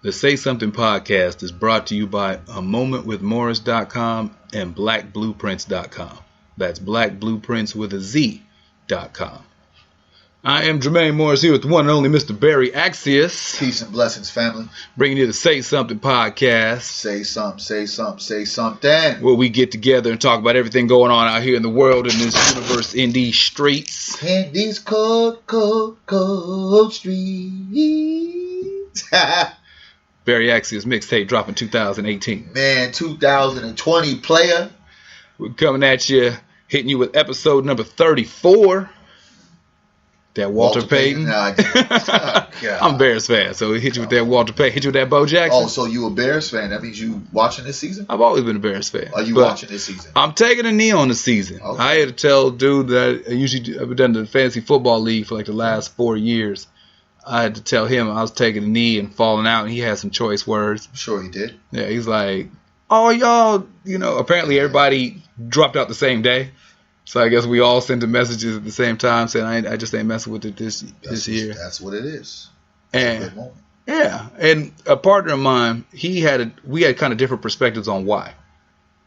The Say Something podcast is brought to you by amomentwithmorris.com and blackblueprints.com. That's blackblueprints with a Z.com. I am Jermaine Morris here with the one and only Mr. Barry Accius. Peace and blessings, family. Bringing you the Say Something podcast. Say something, say something, say something. Where we get together and talk about everything going on out here in the world, in this universe, in these streets. In these cold streets. Barry Accius mixtape dropping 2018. Man, 2020 player. We're coming at you, hitting you with episode number 34. That Walter Payton. Nah, I'm a Bears fan, so we hit you with that Walter Payton. Hit you with that Bo Jackson. Oh, so you a Bears fan? That means you watching this season? I've always been a Bears fan. Are you watching this season? I'm taking a knee on the season. Okay. I had to tell dude that I've done the fantasy football league for like the last 4 years. I had to tell him I was taking a knee and falling out, and he had some choice words. I'm sure he did. Yeah, he's like, "Oh, y'all, apparently everybody dropped out the same day." So I guess we all sent the messages at the same time saying, I just ain't messing with it this year. That's what it is. And, yeah. And a partner of mine, we had kind of different perspectives on why.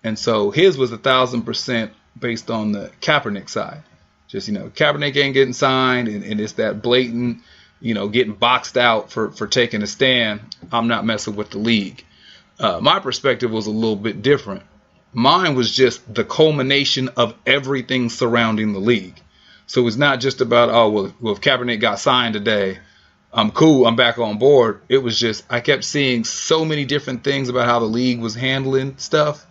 And so his was 1,000% based on the Kaepernick side. Just, Kaepernick ain't getting signed, and it's that blatant, getting boxed out for taking a stand. I'm not messing with the league. My perspective was a little bit different. Mine was just the culmination of everything surrounding the league. So it's not just about, if Kaepernick got signed today, I'm cool, I'm back on board. It was just, I kept seeing so many different things about how the league was handling stuff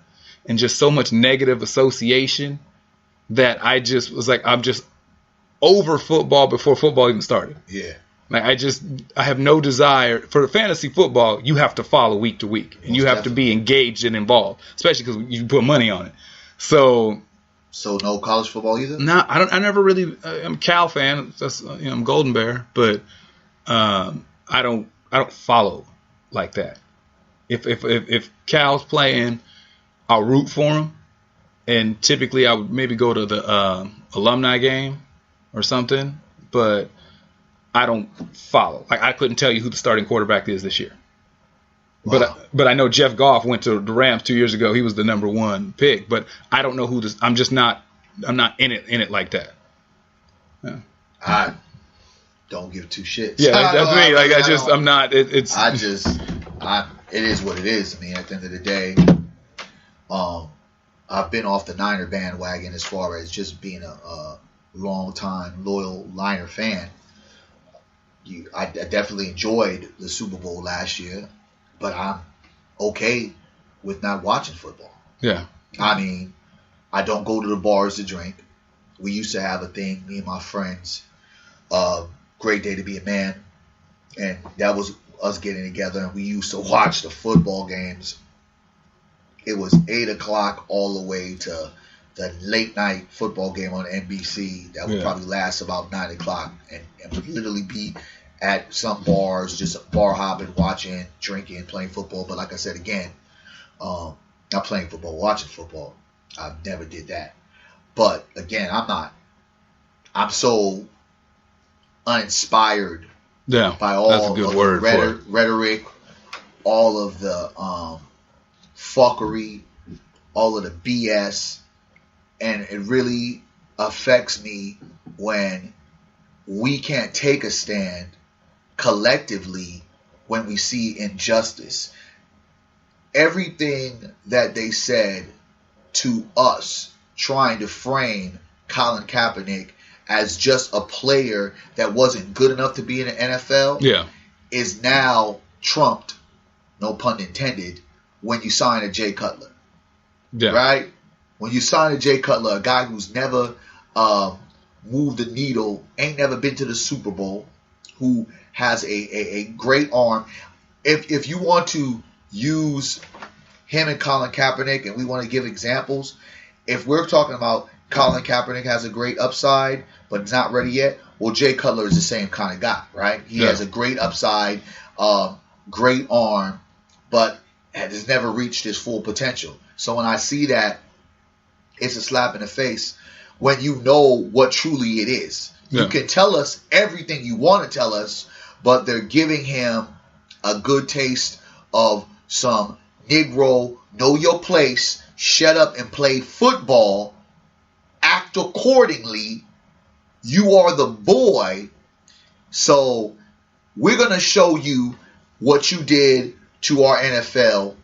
and just so much negative association that I just was like, I'm just over football before football even started. Yeah. Like I have no desire for the fantasy football. You have to follow week to week, and you have to be engaged and involved, especially because you put money on it. So no college football either. No, I never really. I'm a Cal fan. That's I'm Golden Bear, but I don't follow like that. If Cal's playing, I'll root for him, and typically I would maybe go to the alumni game or something, but I don't follow. Like I couldn't tell you who the starting quarterback is this year. Wow. But I know Jeff Goff went to the Rams 2 years ago. He was the number one pick. But I don't know who this. I'm not in it like that. Yeah. I don't give two shits. Yeah, that's me. I'm not. It is what it is. I mean, at the end of the day, I've been off the Niner bandwagon as far as just being a long time loyal Niner fan. I definitely enjoyed the Super Bowl last year, but I'm okay with not watching football. Yeah. I mean, I don't go to the bars to drink. We used to have a thing, me and my friends, Great Day to Be a Man, and that was us getting together, and we used to watch the football games. It was 8 o'clock all the way to the late night football game on NBC that would probably last about 9 o'clock and would literally be at some bars, just bar hopping, watching, drinking, playing football. But like I said again, not playing football, watching football. I never did that. But again, I'm so uninspired by all of the rhetoric, all of the fuckery, all of the BS. And it really affects me when we can't take a stand collectively when we see injustice. Everything that they said to us, trying to frame Colin Kaepernick as just a player that wasn't good enough to be in the NFL, is now trumped, no pun intended, when you sign a Jay Cutler. Yeah. Right? When you sign a Jay Cutler, a guy who's never moved the needle, ain't never been to the Super Bowl, who has a great arm. If you want to use him and Colin Kaepernick, and we want to give examples, if we're talking about Colin Kaepernick has a great upside, but it's not ready yet, well, Jay Cutler is the same kind of guy, right? He has a great upside, great arm, but has never reached his full potential. So when I see that, it's a slap in the face when you know what truly it is. Yeah. You can tell us everything you want to tell us, but they're giving him a good taste of some Negro, know your place, shut up and play football, act accordingly. You are the boy. So we're going to show you what you did to our NFL,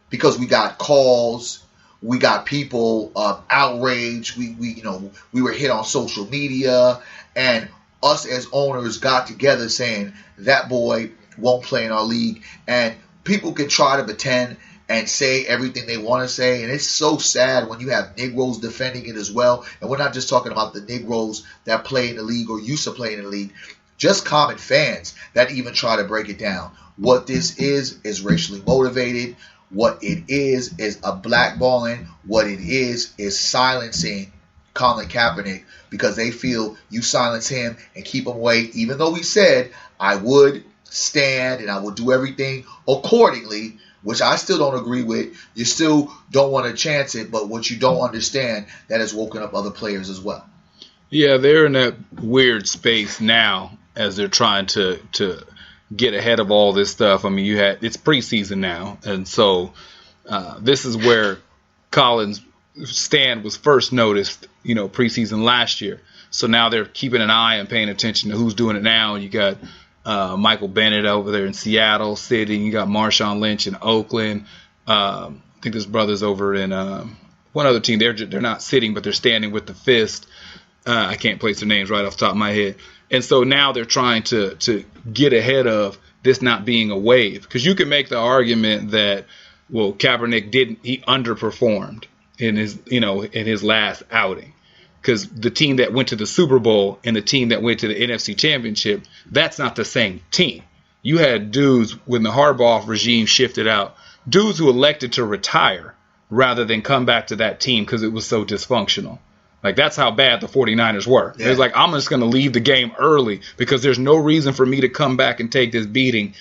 because we got calls, we got people outraged, we were hit on social media, and us as owners got together saying that boy won't play in our league. And people can try to pretend and say everything they want to say, and it's so sad when you have Negroes defending it as well. And we're not just talking about the Negroes that play in the league or used to play in the league, just common fans that even try to break it down. What this is racially motivated. What it is a blackballing. What it is silencing Colin Kaepernick, because they feel you silence him and keep him away, even though he said, I would stand and I would do everything accordingly, which I still don't agree with. You still don't want to chance it, but what you don't understand, that has woken up other players as well. Yeah, they're in that weird space now as they're trying to get ahead of all this stuff. I mean, it's preseason now, and so this is where Colin's stand was first noticed, preseason last year. So now they're keeping an eye and paying attention to who's doing it now. You got Michael Bennett over there in Seattle sitting. You got Marshawn Lynch in Oakland. I think his brother's over in one other team. They're not sitting, but they're standing with the fist. I can't place their names right off the top of my head. And so now they're trying to get ahead of this not being a wave. Because you can make the argument that, well, Kaepernick he underperformed in his last outing. Because the team that went to the Super Bowl and the team that went to the NFC Championship, that's not the same team. You had dudes, when the Harbaugh regime shifted out, dudes who elected to retire rather than come back to that team because it was so dysfunctional. Like, that's how bad the 49ers were. Yeah. It was like, I'm just going to leave the game early because there's no reason for me to come back and take this beating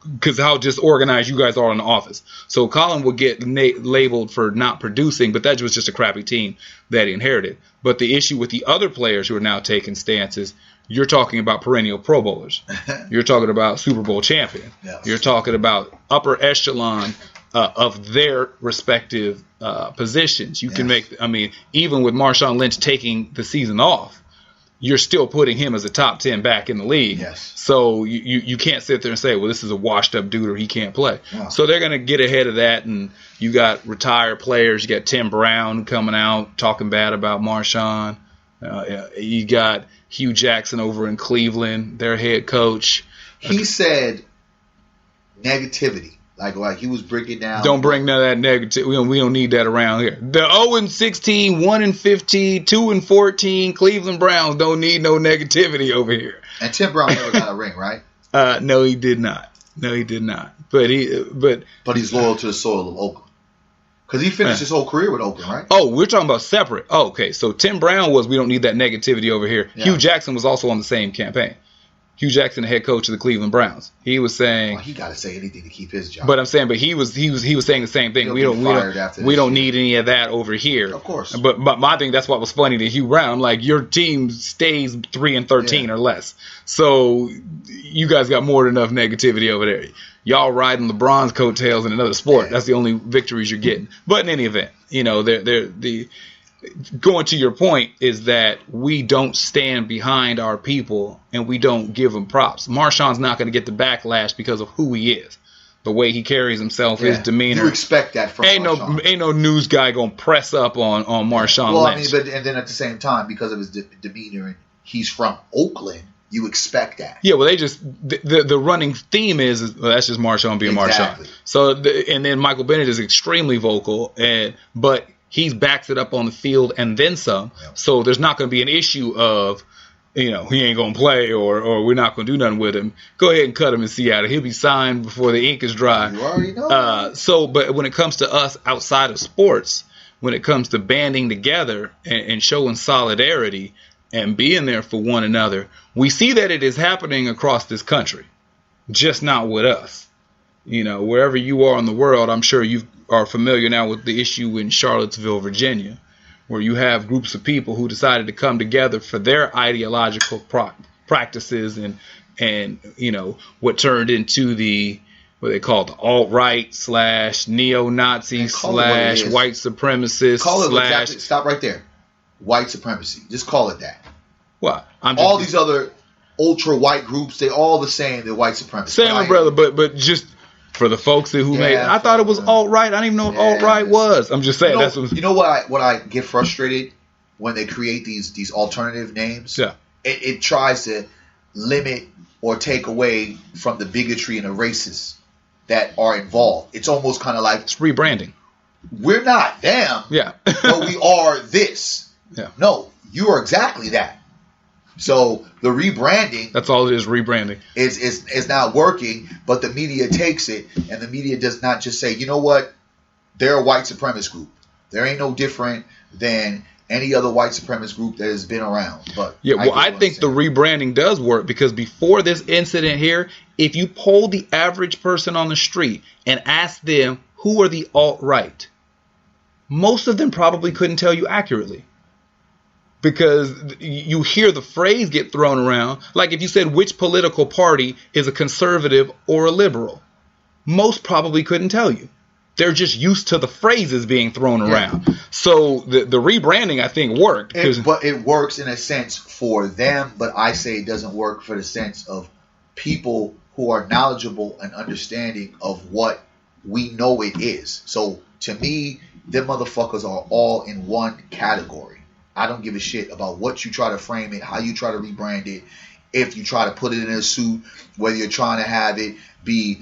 because how disorganized you guys are in the office. So Colin will get labeled for not producing, but that was just a crappy team that he inherited. But the issue with the other players who are now taking stances, you're talking about perennial Pro Bowlers. You're talking about Super Bowl champion. Yes. You're talking about upper echelon of their respective positions. You can make, even with Marshawn Lynch taking the season off, you're still putting him as a top 10 back in the league. Yes. So you can't sit there and say, well, this is a washed up dude or he can't play. No. So they're going to get ahead of that. And you got retired players. You got Tim Brown coming out talking bad about Marshawn. You got Hugh Jackson over in Cleveland, their head coach. He said negativity. Like he was breaking down. Don't bring none of that negative. We don't need that around here. The 0-16, 1-15, 2-14 Cleveland Browns don't need no negativity over here. And Tim Brown never got a ring, right? No, he did not. But he's loyal to the soil of Oakland. Because he finished his whole career with Oakland, right? Oh, we're talking about separate. Oh, okay. So Tim Brown was, we don't need that negativity over here. Yeah. Hugh Jackson was also on the same campaign. Hugh Jackson, the head coach of the Cleveland Browns, he was saying, well, he got to say anything to keep his job. But I'm saying, he was saying the same thing. We don't need any of that over here. Of course. But my thing, that's what was funny to Hugh Brown. I'm like, your team stays 3-13 or less, so you guys got more than enough negativity over there. Y'all riding LeBron's coattails in another sport. Yeah. That's the only victories you're getting. But in any event, going to your point is that we don't stand behind our people and we don't give them props. Marshawn's not going to get the backlash because of who he is, the way he carries himself, his demeanor. You expect that from Marshawn. Ain't no news guy going to press up on Marshawn Lynch. And then at the same time, because of his demeanor, and he's from Oakland, you expect that. Yeah, well, they just the running theme is that's just Marshawn being Marshawn. So and then Michael Bennett is extremely vocal, but he backs it up on the field and then some. Yep. So there's not going to be an issue of, he ain't going to play or we're not going to do nothing with him. Go ahead and cut him in Seattle. He'll be signed before the ink is dry. You already know. But when it comes to us outside of sports, when it comes to banding together and showing solidarity and being there for one another, we see that it is happening across this country, just not with us. Wherever you are in the world, I'm sure you are familiar now with the issue in Charlottesville, Virginia, where you have groups of people who decided to come together for their ideological practices and what turned into the what they call it, alt-right / neo-Nazi / white supremacist / stop right there. White supremacy. Just call it that. What? All these other ultra-white groups, they all the same. They're white supremacists. Same, brother, but just for the folks who made it. I thought it was alt-right. I didn't even know what alt-right was. I'm just saying. You know what I get frustrated when they create these alternative names? Yeah. It tries to limit or take away from the bigotry and the racists that are involved. It's almost kind of like... It's rebranding. We're not them. Yeah. But we are this. Yeah. No, you are exactly that. So the rebranding... That's all it is, rebranding. Is not working, but the media takes it, and the media does not just say, you know what? They're a white supremacist group. There ain't no different than any other white supremacist group that has been around. But yeah, well, I think the rebranding does work, because before this incident here, if you poll the average person on the street and ask them who are the alt-right, most of them probably couldn't tell you accurately. Because you hear the phrase get thrown around. Like if you said which political party is a conservative or a liberal, most probably couldn't tell you. They're just used to the phrases being thrown around. So the rebranding, I think, worked. But it works in a sense for them, but I say it doesn't work for the sense of people who are knowledgeable and understanding of what we know it is. So to me, them motherfuckers are all in one category. I don't give a shit about what you try to frame it, how you try to rebrand it, if you try to put it in a suit, whether you're trying to have it be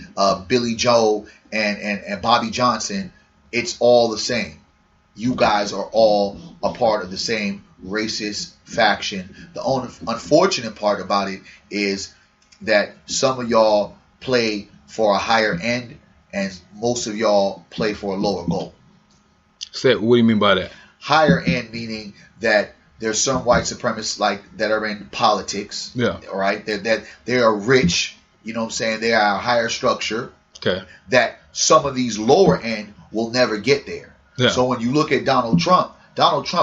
Billy Joe and Bobby Johnson, it's all the same. You guys are all a part of the same racist faction. The only unfortunate part about it is that some of y'all play for a higher end and most of y'all play for a lower goal. What do you mean by that? Higher end meaning that there's some white supremacists like that are in politics. Yeah. All right. That they are rich. You know what I'm saying? They are a higher structure. Okay. That some of these lower end will never get there. Yeah. So when you look at Donald Trump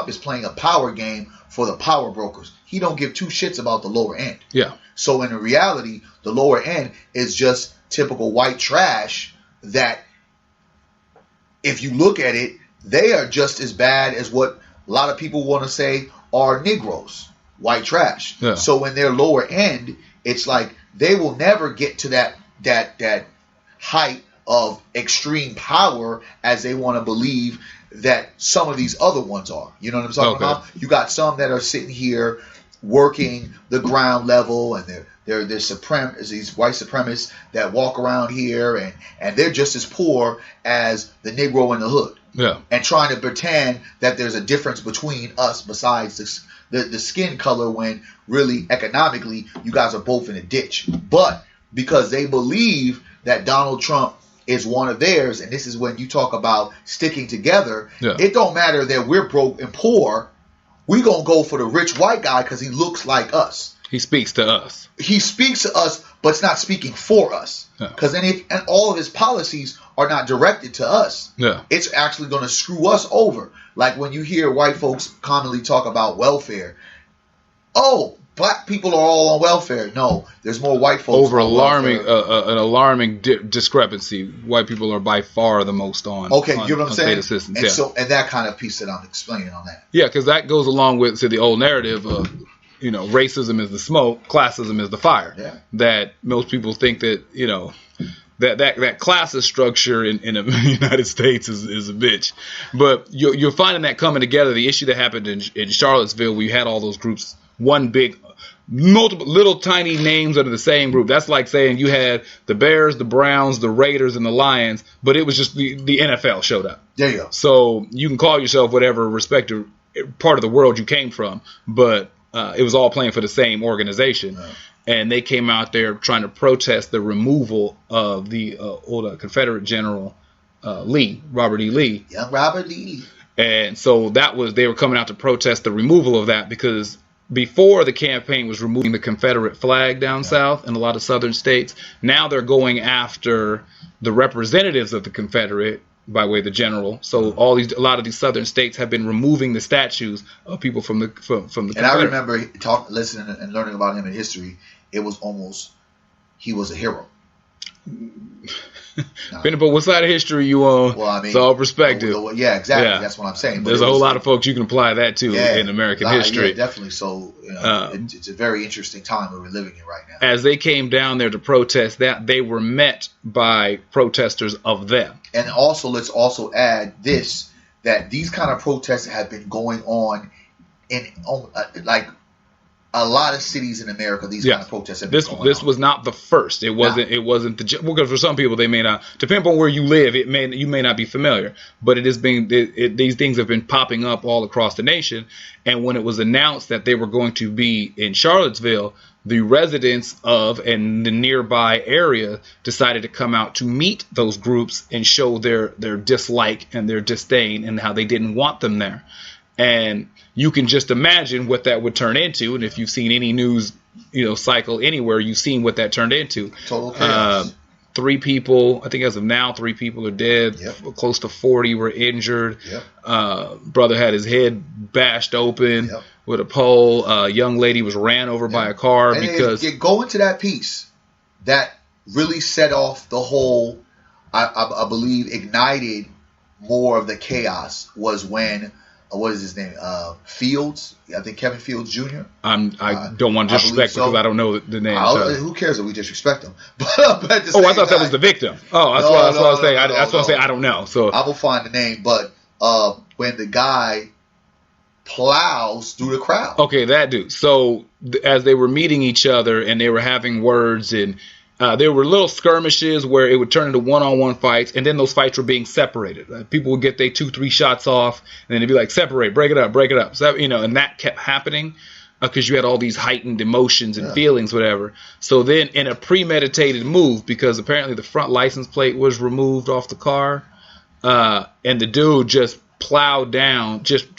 is playing a power game for the power brokers. He don't give two shits about the lower end. Yeah. So in reality, the lower end is just typical white trash that if you look at it, they are just as bad as what a lot of people want to say are Negroes, white trash. Yeah. So when they're lower end, it's like they will never get to that height of extreme power as they want to believe that some of these other ones are. You know what I'm talking about? You got some that are sitting here working the ground level, and they're these white supremacists that walk around here and they're just as poor as the Negro in the hood. Yeah. And trying to pretend that there's a difference between us besides the skin color, when really economically you guys are both in a ditch. But because they believe that Donald Trump is one of theirs, and this is when you talk about sticking together, it don't matter that we're broke and poor. We gonna go for the rich white guy because he looks like us. He speaks to us. He speaks to us, but it's not speaking for us. Because and all of his policies are not directed to us. Yeah. It's actually going to screw us over. Like when you hear white folks commonly talk about welfare. Oh, black people are all on welfare. No, there's more white folks over alarming an alarming discrepancy. White people are by far the most on. Okay, you know what I'm saying? State assistance. And and that kind of piece that I'm explaining on that. Yeah, because that goes along with the old narrative of, racism is the smoke, classism is the fire. Yeah. That most people think that, that classist structure in the United States is a bitch. But you're finding that coming together. The issue that happened in Charlottesville, where you had all those groups, one big, multiple little tiny names under the same group. That's like saying you had the Bears, the Browns, the Raiders, and the Lions, but it was just the NFL showed up. There you go. So you can call yourself whatever respective part of the world you came from, but it was all playing for the same organization. Right. And they came out there trying to protest the removal of the old Confederate General Lee, Robert E. Lee. Young Robert E. Lee. And so they were coming out to protest the removal of that, because before the campaign was removing the Confederate flag down south in a lot of southern states. Now they're going after the representatives of the Confederate by way of the general. So a lot of these southern states have been removing the statues of people from the And I remember listening and learning about him in history. It was almost he was a hero. Depending upon what side of history you on, well, I mean, it's all perspective. Yeah, exactly. Yeah. That's what I'm saying. But there's a whole lot of folks you can apply that to in American history. Yeah, definitely. So it's a very interesting time that we're living in right now. As they came down there to protest that, they were met by protesters of them. And also, let's also add this, that these kind of protests have been going on in like a lot of cities in America. These kind of protests have been going on. This was not the first. It wasn't. It wasn't the. Because for some people, they may not. Depending on where you live, you may not be familiar. But it is being. These things have been popping up all across the nation. And when it was announced that they were going to be in Charlottesville, the residents of and the nearby area decided to come out to meet those groups and show their dislike and their disdain and how they didn't want them there. And you can just imagine what that would turn into. And if you've seen any news, cycle anywhere, you've seen what that turned into. Total chaos. 3 people, I think as of now, 3 people are dead. Yep. Close to 40 were injured. Yep. Brother had his head bashed open with a pole. A young lady was ran over by a car and because... Go into that piece that really set off the whole, I believe, ignited more of the chaos was when... what is his name? Fields. I think Kevin Fields Jr. I don't want to disrespect because I don't know the name. Who cares if we disrespect him? But I thought that was the victim. Oh, that's what I was saying. That's what I say. I don't know. So I will find the name. But when the guy plows through the crowd. Okay, that dude. So as they were meeting each other and they were having words and. There were little skirmishes where it would turn into one-on-one fights, and then those fights were being separated. People would get their 2-3 shots off, and then they'd be like, separate, break it up. So, and that kept happening because you had all these heightened emotions and feelings, whatever. So then in a premeditated move, because apparently the front license plate was removed off the car, and the dude just plowed down, just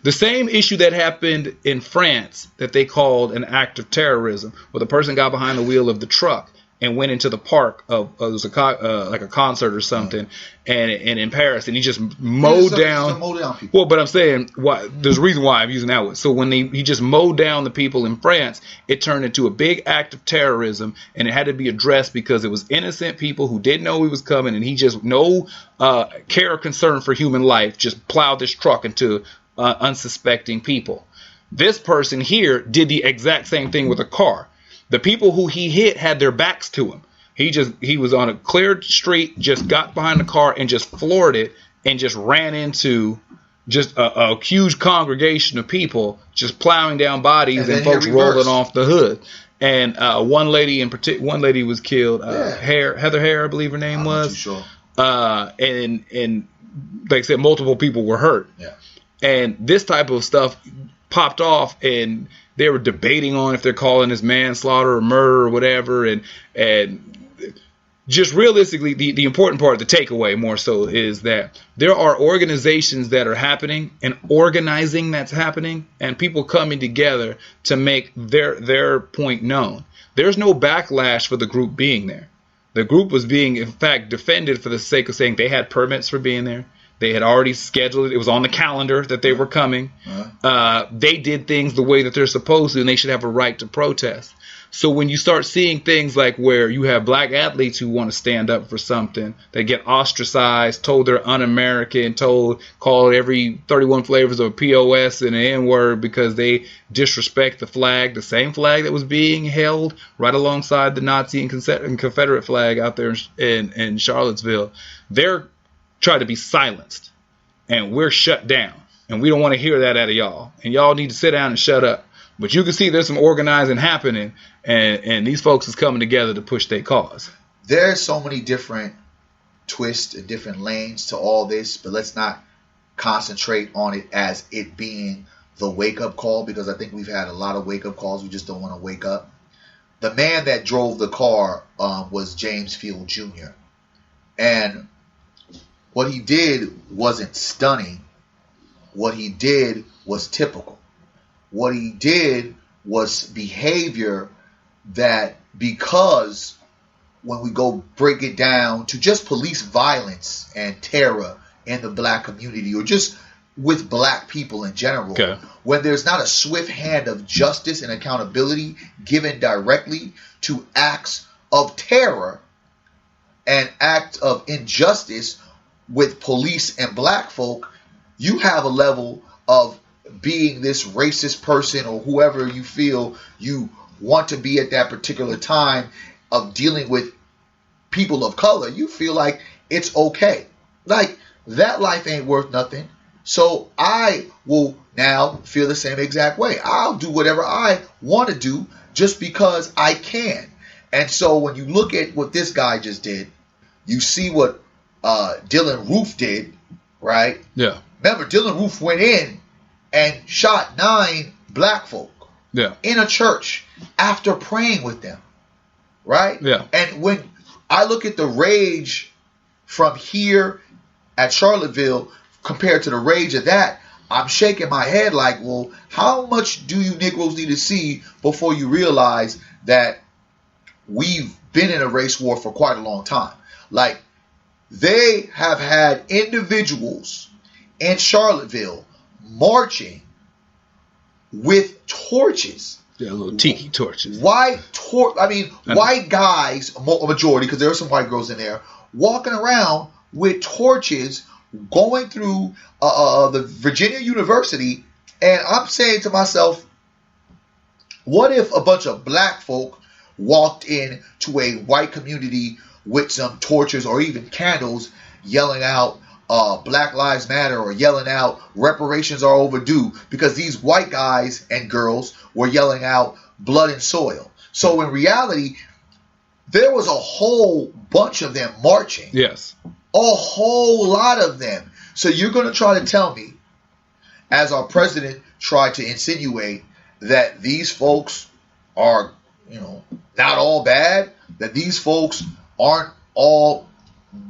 the same issue that happened in France that they called an act of terrorism, where the person got behind the wheel of the truck and went into the park of it was like a concert or something, and in Paris, and he just mowed down people. Well, but I'm saying there's a reason why I'm using that word. So when he just mowed down the people in France, it turned into a big act of terrorism, and it had to be addressed because it was innocent people who didn't know he was coming, and he just no care or concern for human life, just plowed this truck into unsuspecting people. This person here did the exact same thing with a car. The people who he hit had their backs to him. He was on a cleared street, just got behind the car and just floored it and just ran into just a huge congregation of people just plowing down bodies and folks rolling off the hood. And one lady in particular, one lady was killed. Heather Hare, I believe her name was. Sure. And like I said, multiple people were hurt. Yeah. And this type of stuff popped off, and they were debating on if they're calling this manslaughter or murder or whatever. And just realistically, the important part, the takeaway more so, is that there are organizations that are happening and organizing that's happening, and people coming together to make their point known. There's no backlash for the group being there. The group was being, in fact, defended for the sake of saying they had permits for being there. They had already scheduled it. It was on the calendar that they were coming. They did things the way that they're supposed to, and they should have a right to protest. So when you start seeing things like where you have black athletes who want to stand up for something, they get ostracized, told they're un-American, called every 31 flavors of POS and an N-word because they disrespect the flag, the same flag that was being held right alongside the Nazi and Confederate flag out there in Charlottesville. They're try to be silenced, and we're shut down, and we don't want to hear that out of y'all, and y'all need to sit down and shut up. But you can see there's some organizing happening, and these folks is coming together to push their cause. There's so many different twists and different lanes to all this, but let's not concentrate on it as it being the wake-up call, because I think we've had a lot of wake-up calls. We just don't want to wake up. The man that drove the car was James Field Jr., and what he did wasn't stunning. What he did was typical. What he did was behavior that, because when we go break it down to just police violence and terror in the black community, or just with black people in general, when there's not a swift hand of justice and accountability given directly to acts of terror an act of injustice with police and black folk, you have a level of being this racist person or whoever you feel you want to be at that particular time of dealing with people of color. You feel like it's okay. Like, that life ain't worth nothing. So I will now feel the same exact way. I'll do whatever I want to do just because I can. And so when you look at what this guy just did, you see what Dylan Roof did, right? Yeah. Remember, Dylan Roof went in and shot 9 black folk in a church after praying with them, right? Yeah. And when I look at the rage from here at Charlottesville compared to the rage of that, I'm shaking my head like, well, how much do you Negroes need to see before you realize that we've been in a race war for quite a long time? Like, they have had individuals in Charlottesville marching with torches. Yeah, little tiki torches. White guys, a majority, because there are some white girls in there, walking around with torches going through the Virginia University. And I'm saying to myself, what if a bunch of black folk walked in to a white community with some torches or even candles yelling out Black Lives Matter or yelling out reparations are overdue, because these white guys and girls were yelling out blood and soil. So in reality, there was a whole bunch of them marching. Yes. A whole lot of them. So you're going to try to tell me, as our president tried to insinuate, that these folks are, not all bad, that these folks aren't all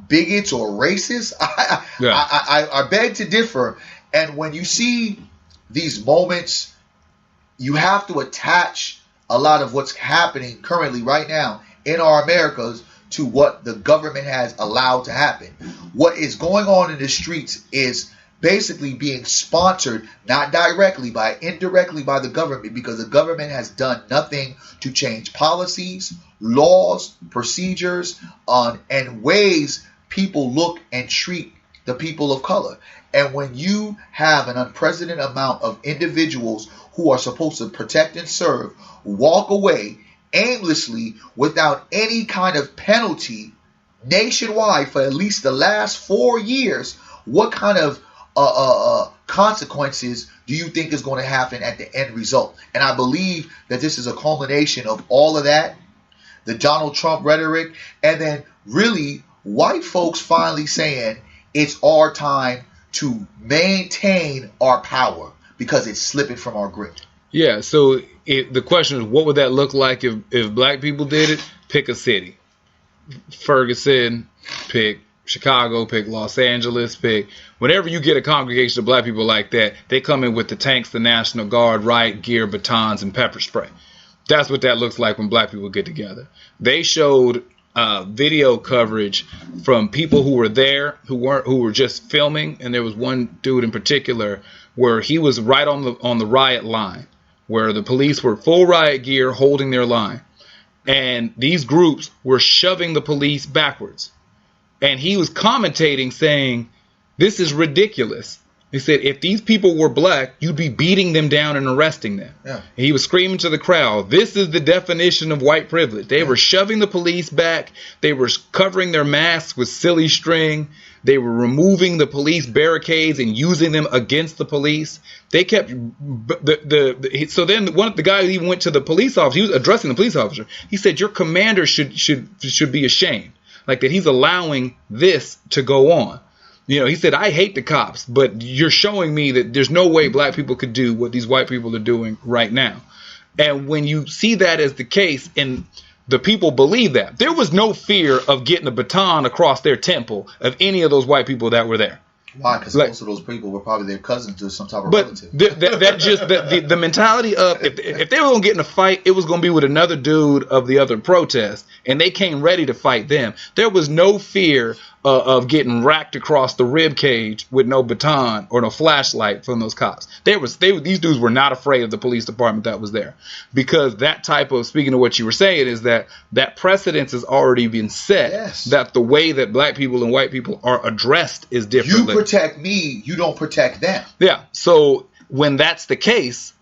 bigots or racists? I beg to differ. And when you see these moments, you have to attach a lot of what's happening currently right now in our Americas to what the government has allowed to happen. What is going on in the streets is basically being sponsored, not directly, indirectly by the government, because the government has done nothing to change policies, laws, procedures, and ways people look and treat the people of color. And when you have an unprecedented amount of individuals who are supposed to protect and serve walk away aimlessly without any kind of penalty nationwide for at least the last 4 years, what kind of consequences do you think is going to happen at the end result? And I believe that this is a culmination of all of that, the Donald Trump rhetoric, and then really white folks finally saying it's our time to maintain our power because it's slipping from our grip. Yeah, so the question is, what would that look like if black people did it? Pick a city. Ferguson, pick Chicago, pick Los Angeles, pick whenever you get a congregation of black people like that, they come in with the tanks, the National Guard, riot gear, batons, and pepper spray. That's what that looks like when black people get together. They showed video coverage from people who were there, who were just filming, and there was one dude in particular where he was right on the riot line, where the police were full riot gear holding their line, and these groups were shoving the police backwards. And he was commentating saying, this is ridiculous. He said, if these people were black, you'd be beating them down and arresting them. Yeah. And he was screaming to the crowd, this is the definition of white privilege. They were shoving the police back. They were covering their masks with silly string. They were removing the police barricades and using them against the police. They kept so then the guy who even went to the police officer, he was addressing the police officer. He said, your commander should be ashamed, like that he's allowing this to go on. He said, I hate the cops, but you're showing me that there's no way black people could do what these white people are doing right now. And when you see that as the case, and the people believe that, there was no fear of getting a baton across their temple of any of those white people that were there. Why? Because most of those people were probably their cousins or some type of relative. The mentality of if they were going to get in a fight, it was going to be with another dude of the other protest, and they came ready to fight them. There was no fear of getting racked across the rib cage with no baton or no flashlight from those cops. These dudes were not afraid of the police department that was there, because that type of, speaking of what you were saying, is that precedence has already been set. Yes. That the way that black people and white people are addressed is different. You protect me, you don't protect them. Yeah. So when that's the case,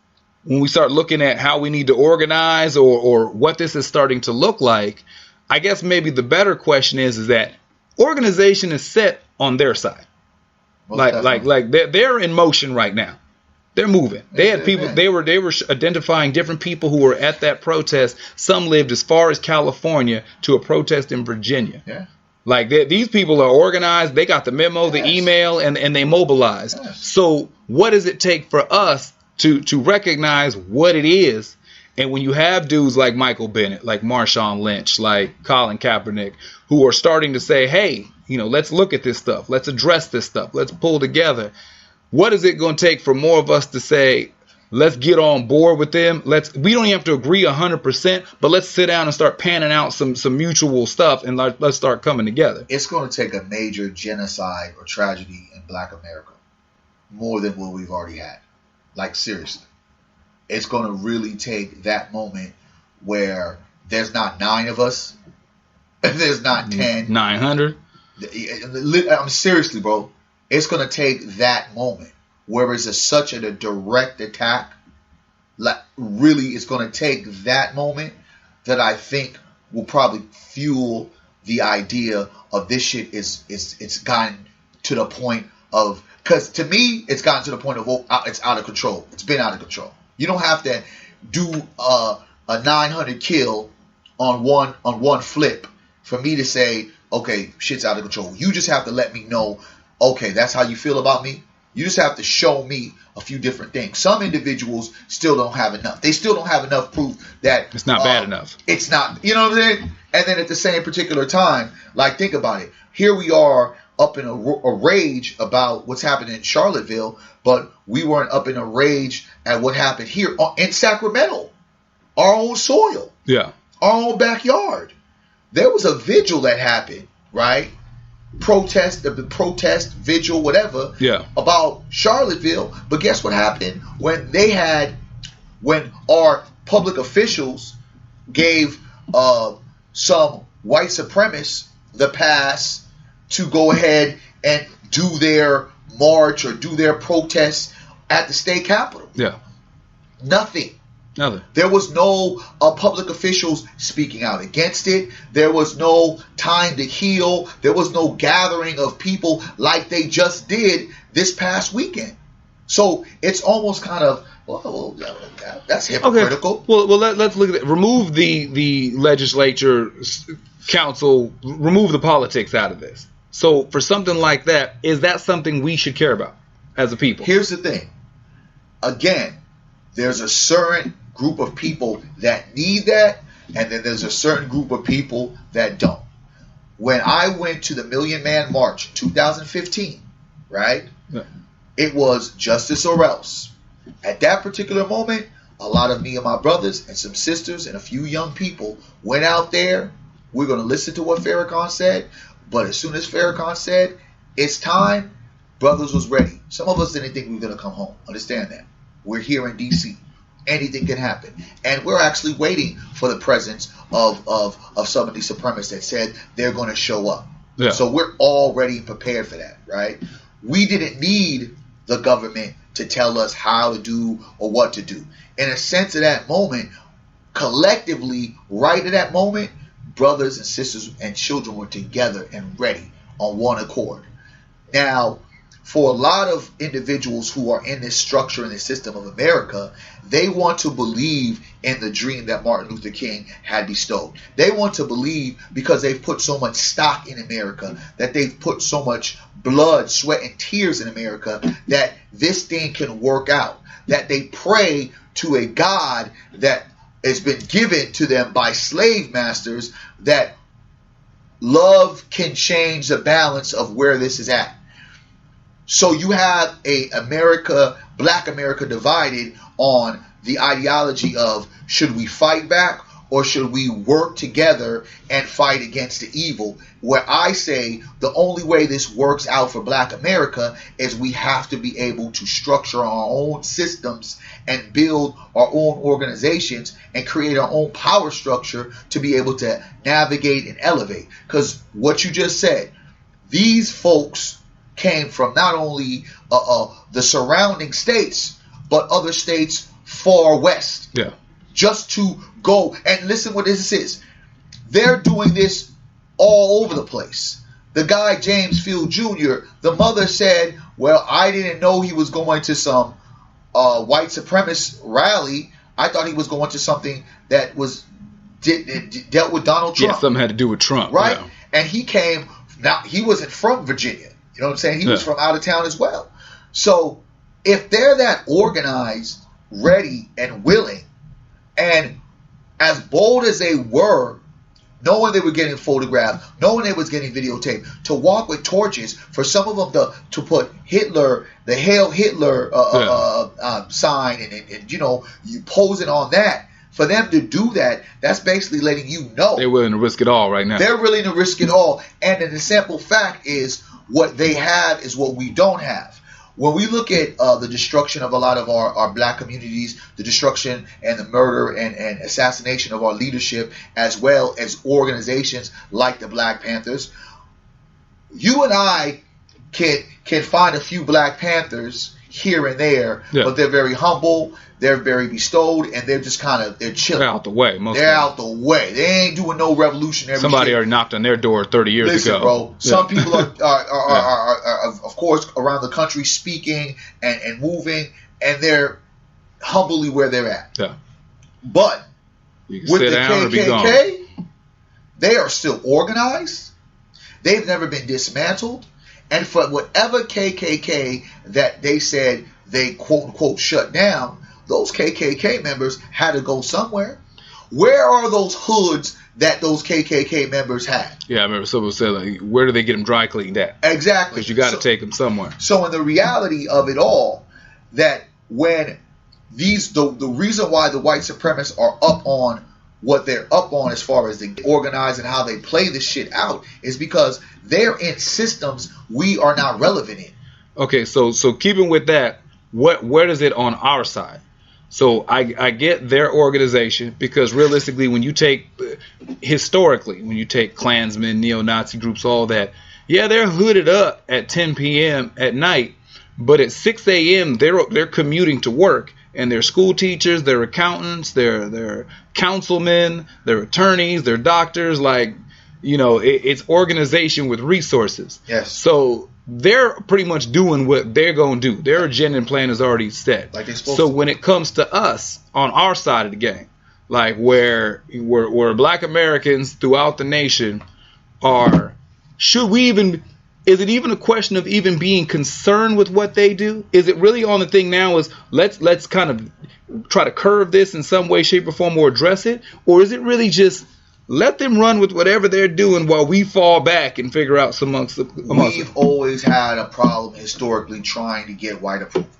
when we start looking at how we need to organize or what this is starting to look like, I guess maybe the better question is that organization is set on their side. Like they're in motion right now. They're moving. They had people. They were identifying different people who were at that protest. Some lived as far as California to a protest in Virginia. Yeah. Like these people are organized. They got the memo, the email, and they mobilized. Yes. So what does it take for us to recognize what it is? And when you have dudes like Michael Bennett, like Marshawn Lynch, like Colin Kaepernick, who are starting to say, hey, let's look at this stuff. Let's address this stuff. Let's pull together. What is it going to take for more of us to say, let's get on board with them? We don't even have to agree 100%, but let's sit down and start panning out some mutual stuff, and let's start coming together. It's going to take a major genocide or tragedy in Black America, more than what we've already had. Like, seriously. It's going to really take that moment where there's not 9 of us, there's not 10. 900. I'm seriously, bro. It's going to take that moment where it's such a direct attack. Like, really, it's going to take that moment that I think will probably fuel the idea of this shit it's gotten to the point of, because to me, it's gotten to the point of, it's out of control. It's been out of control. You don't have to do a 900 kill on one flip for me to say, okay, shit's out of control. You just have to let me know, okay, that's how you feel about me. You just have to show me a few different things. Some individuals still don't have enough. They still don't have enough proof that it's not bad enough. It's not, you know what I'm saying? And then at the same particular time, like, think about it. Here we are up in a rage about what's happening in Charlottesville, but we weren't up in a rage at what happened here in Sacramento, our own soil, our own backyard. There was a vigil that happened, right? The protest vigil, whatever, about Charlottesville. But guess what happened when our public officials gave some white supremacists the pass to go ahead and do their march or do their protests at the state capitol? Nothing. There was no public officials speaking out against it. There was no time to heal. There was no gathering of people like they just did this past weekend. So it's almost kind of, well, that's hypocritical. Okay. Well, let's look at it. Remove the legislature, council, remove the politics out of this. So for something like that, is that something we should care about as a people? Here's the thing. Again, there's a certain group of people that need that, and then there's a certain group of people that don't. When I went to the Million Man March 2015, right? It was justice or else. At that particular moment, a lot of me and my brothers and some sisters and a few young people went out there. We're going to listen to what Farrakhan said, but as soon as Farrakhan said, it's time, brothers was ready. Some of us didn't think we were going to come home. Understand that. We're here in D.C. Anything can happen. And we're actually waiting for the presence of some of these supremacists that said they're going to show up. So we're already prepared for that, right? We didn't need the government to tell us how to do or what to do. In a sense, at that moment, collectively, right at that moment, brothers and sisters and children were together and ready on one accord. Now, for a lot of individuals who are in this structure, in this system of America, they want to believe in the dream that Martin Luther King had bestowed. They want to believe, because they've put so much stock in America, that they've put so much blood, sweat, and tears in America, that this thing can work out. That they pray to a God that has been given to them by slave masters, that love can change the balance of where this is at. So you have Black America divided on the ideology of, should we fight back or should we work together and fight against the evil? Where I say the only way this works out for Black America is we have to be able to structure our own systems and build our own organizations and create our own power structure to be able to navigate and elevate. Because what you just said, these folks came from not only the surrounding states, but other states far west. Yeah. Just to go and listen what this is. They're doing this all over the place. The guy, James Field Jr., the mother said, well, I didn't know he was going to some white supremacist rally. I thought he was going to something that was dealt with Donald Trump. Yeah, something had to do with Trump. Right? Yeah. And he came, now he wasn't from Virginia. You know what I'm saying? He was from out of town as well. So if they're that organized, ready, and willing, and as bold as they were, knowing they were getting photographed, knowing they was getting videotaped, to walk with torches, for some of them to put Hitler, the Hail Hitler sign, and you know, you posing on that, for them to do that, that's basically letting you know they're willing to risk it all right now. They're willing to risk it all. And the simple fact is, what they have is what we don't have. When we look at the destruction of a lot of our Black communities, the destruction and the murder and assassination of our leadership, as well as organizations like the Black Panthers, you and I can find a few Black Panthers here and there, but they're very humble, they're very bestowed, and they're just kind of, they're chilling. They're out the way. They're out the way. They ain't doing no revolutionary Somebody shit. already knocked on their door 30 years Listen, ago. Bro, some people are of course, around the country speaking and moving, and they're humbly where they're at. Yeah. But with the KKK, they are still organized. They've never been dismantled. And for whatever KKK that they said they quote-unquote shut down, those KKK members had to go somewhere. Where are those hoods that those KKK members had? Yeah, I remember someone said, like, where do they get them dry cleaned at? Exactly. Because you got to take them somewhere. So in the reality of it all, that when the reason why the white supremacists are up on what they're up on as far as the organize and how they play this shit out is because they're in systems we are not relevant in. Okay, so keeping with that, where is it on our side? So I get their organization, because realistically, when you take, historically, when you take Klansmen, neo-Nazi groups, all that, yeah, they're hooded up at 10 p.m. at night, but at 6 a.m. they're commuting to work. And they're school teachers, they're accountants, they're councilmen, they're attorneys, they're doctors. Like, you know, it's organization with resources. Yes. So they're pretty much doing what they're going to do. Their agenda and plan is already set. Like they're supposed to. When it comes to us on our side of the game, like where Black Americans throughout the nation are, is it even a question of even being concerned with what they do? Is it really on the thing now is let's kind of try to curve this in some way, shape, or form, or address it? Or is it really just let them run with whatever they're doing while we fall back and figure out amongst We've always had a problem historically trying to get white approval.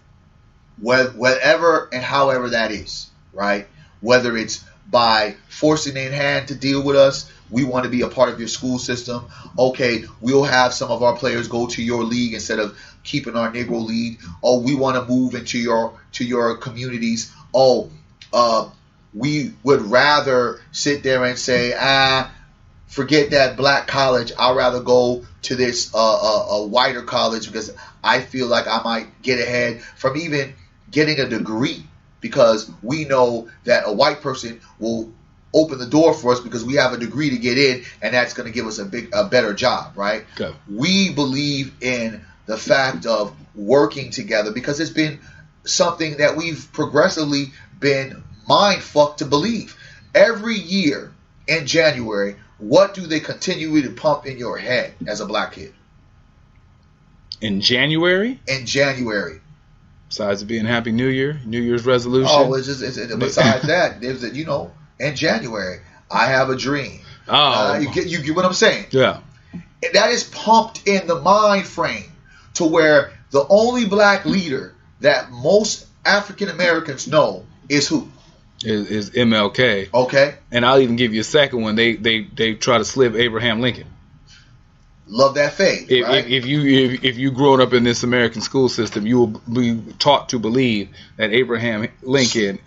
Whatever and however that is, right? Whether it's by forcing their hand to deal with us, we want to be a part of your school system. Okay, we'll have some of our players go to your league instead of keeping our Negro league. Oh, we want to move into your communities. Oh, we would rather sit there and say, forget that black college. I'd rather go to this a whiter college because I feel like I might get ahead from even getting a degree, because we know that a white person will open the door for us because we have a degree to get in, and that's going to give us a better job, right? Okay. We believe in the fact of working together because it's been something that we've progressively been mind fucked to believe. Every year in January, what do they continue to pump in your head as a black kid? In January? In January. Besides it being Happy New Year, New Year's resolution. Oh, besides that, there's in January, I have a dream. Oh, you get what I'm saying? Yeah. That is pumped in the mind frame to where the only black leader that most African Americans know is who? is MLK. Okay. And I'll even give you a second one. They try to slip Abraham Lincoln. Love that faith. Right? If you growing up in this American school system, you will be taught to believe that Abraham Lincoln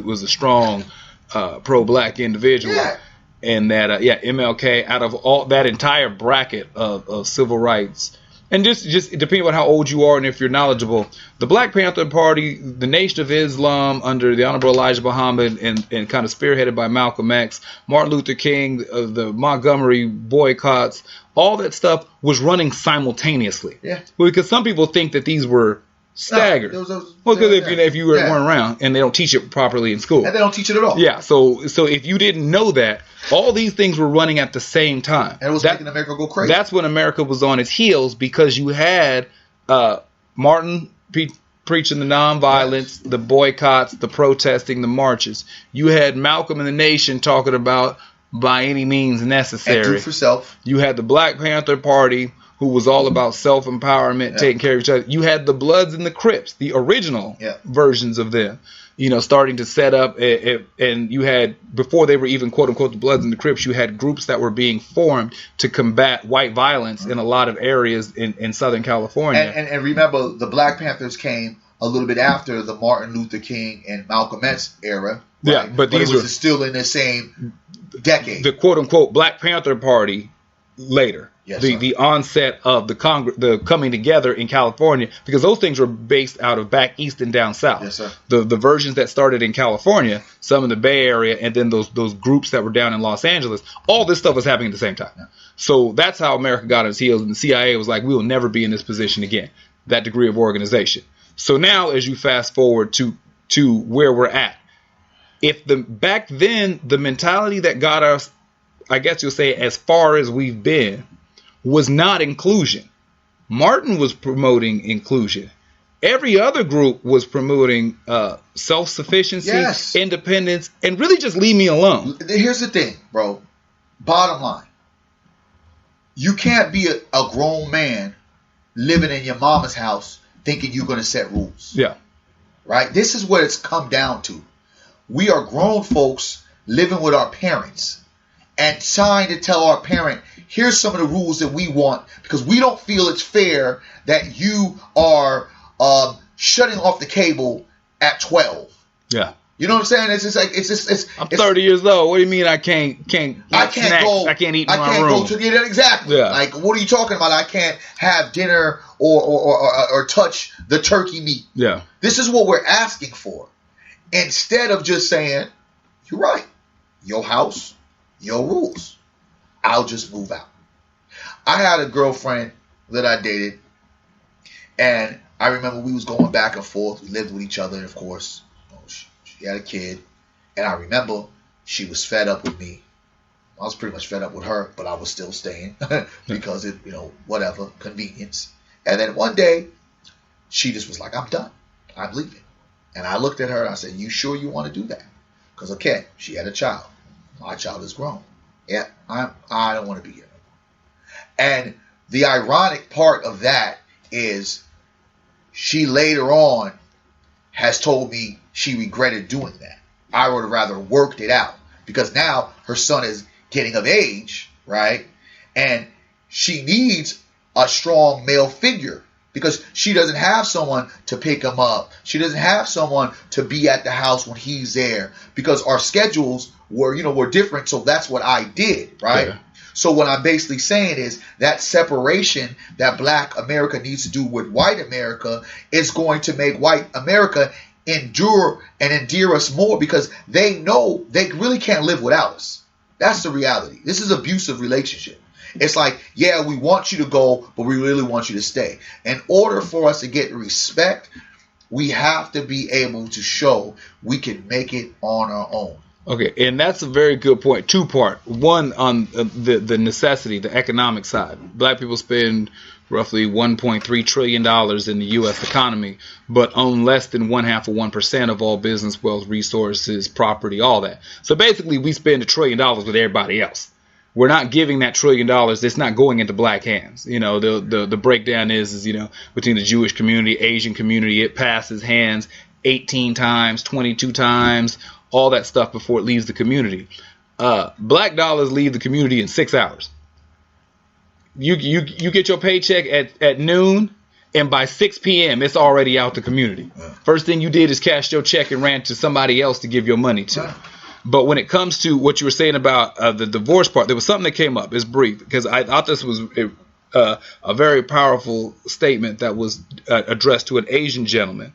was a strong pro-black individual. Yeah. And that MLK, out of all that entire bracket of civil rights, and just depending on how old you are and if you're knowledgeable, the Black Panther Party, the Nation of Islam under the Honorable Elijah Muhammad and kind of spearheaded by Malcolm X, Martin Luther King, the Montgomery boycotts, all that stuff was running simultaneously. Yeah. Because some people think that these were staggered. Well, because if you weren't around and they don't teach it properly in school, and they don't teach it at all. Yeah. So if you didn't know that, all these things were running at the same time. And it was making America go crazy. That's when America was on its heels, because you had Martin preaching the nonviolence, the boycotts, the protesting, the marches. You had Malcolm and the Nation talking about by any means necessary. And do for self. You had the Black Panther Party, who was all about self-empowerment, taking care of each other. You had the Bloods and the Crips, the original versions of them, starting to set up. And you had, before they were even quote-unquote the Bloods and the Crips, you had groups that were being formed to combat white violence in a lot of areas in Southern California. And remember, the Black Panthers came a little bit after the Martin Luther King and Malcolm X era. Right? Yeah, but it was still in the same decade. The quote-unquote Black Panther Party later. Yes, the onset of the coming together in California, because those things were based out of back east and down south. Yes, sir. The versions that started in California, some in the Bay Area, and then those groups that were down in Los Angeles, all this stuff was happening at the same time. Yeah. So that's how America got its heels, and the CIA was like, we will never be in this position again, that degree of organization. So now, as you fast forward to where we're at, if back then the mentality that got us, I guess you'll say, as far as we've been, was not inclusion. Martin was promoting inclusion. Every other group was promoting self-sufficiency, independence, and really just leave me alone. Here's the thing, bro. Bottom line. You can't be a grown man living in your mama's house thinking you're going to set rules. Yeah. Right? This is what it's come down to. We are grown folks living with our parents and trying to tell our parent, here's some of the rules that we want, because we don't feel it's fair that you are shutting off the cable at 12. Yeah. You know what I'm saying? It's I'm 30 years old. What do you mean I can't eat in my room? Exactly. Yeah. Like, what are you talking about? I can't have dinner or touch the turkey meat. Yeah. This is what we're asking for. Instead of just saying, you're right. Your house, your rules. I'll just move out. I had a girlfriend that I dated, and I remember we was going back and forth. We lived with each other, of course. She had a kid, and I remember she was fed up with me. I was pretty much fed up with her, but I was still staying because it, whatever, convenience. And then one day, she just was like, I'm done. I'm leaving. And I looked at her and I said, you sure you want to do that? Because, okay, she had a child. My child is grown. Yeah, I don't want to be here. And the ironic part of that is she later on has told me she regretted doing that. I would have rather worked it out, because now her son is getting of age, right? And she needs a strong male figure, because she doesn't have someone to pick him up. She doesn't have someone to be at the house when he's there, because our schedules were different. So that's what I did, right? Yeah. So what I'm basically saying is that separation that Black America needs to do with white America is going to make white America endure and endear us more, because they know they really can't live without us. That's the reality. This is an abusive relationship. It's like, yeah, we want you to go, but we really want you to stay. In order for us to get respect, we have to be able to show we can make it on our own. Okay, and that's a very good point. Two-part. One, on the necessity, the economic side. Black people spend roughly $1.3 trillion in the U.S. economy, but own less than 0.5% of all business, wealth, resources, property, all that. So basically, we spend $1 trillion with everybody else. We're not giving that $1 trillion. It's not going into black hands. The breakdown is between the Jewish community, Asian community, it passes hands 18 times, 22 times. all that stuff before it leaves the community. Black dollars leave the community in 6 hours. You get your paycheck at noon, and by 6 p.m. it's already out the community. First thing you did is cash your check and ran to somebody else to give your money to. But when it comes to what you were saying about the divorce part, there was something that came up. It's brief, because I thought this was a very powerful statement that was addressed to an Asian gentleman.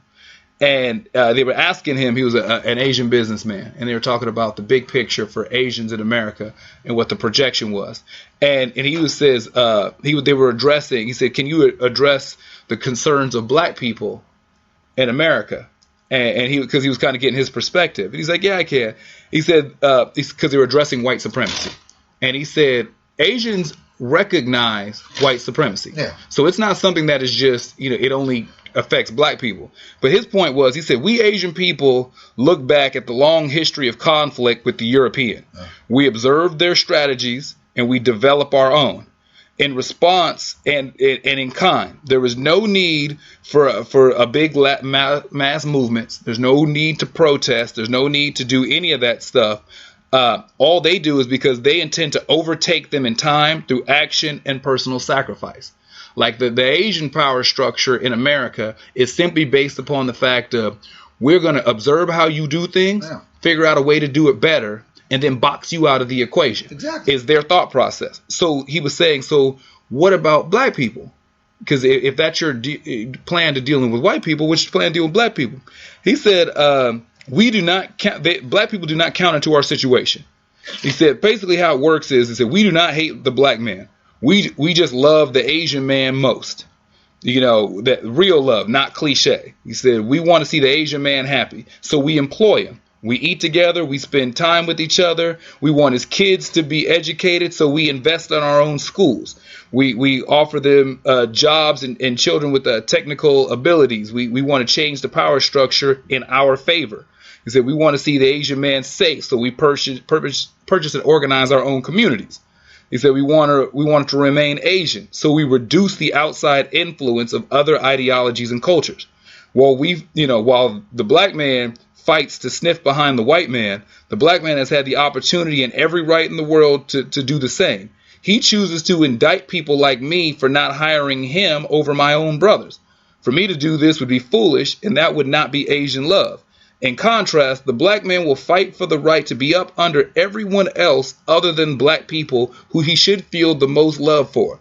And they were asking him, he was an Asian businessman, and they were talking about the big picture for Asians in America and what the projection was. And he says, they were addressing, he said, can you address the concerns of black people in America? And because he was kind of getting his perspective. And he's like, yeah, I can. He said, because they were addressing white supremacy. And he said, Asians recognize white supremacy. Yeah. So it's not something that is just, it only affects black people. But his point was, he said, we Asian people look back at the long history of conflict with the European. We observe their strategies and we develop our own. In response and in kind, there is no need for a big mass movement. There's no need to protest. There's no need to do any of that stuff. All they do is because they intend to overtake them in time through action and personal sacrifice. Like the Asian power structure in America is simply based upon the fact of, we're going to observe how you do things, figure out a way to do it better, and then box you out of the equation. Exactly. Is their thought process. So he was saying, so what about black people? Because if that's your plan to dealing with white people, what's your plan to deal with black people? He said, we do not count. Black people do not count into our situation. He said, basically how it works is, he said, we do not hate the black man. We just love the Asian man most. That real love, not cliche. He said, we want to see the Asian man happy. So we employ him. We eat together. We spend time with each other. We want his kids to be educated. So we invest in our own schools. We offer them jobs and children with technical abilities. We want to change the power structure in our favor. He said, we want to see the Asian man safe. So we purchase and organize our own communities. He said, we want to remain Asian. So we reduce the outside influence of other ideologies and cultures. While the black man fights to sniff behind the white man, the black man has had the opportunity and every right in the world to do the same. He chooses to indict people like me for not hiring him over my own brothers. For me to do this would be foolish, and that would not be Asian love. In contrast, the black man will fight for the right to be up under everyone else other than black people who he should feel the most love for.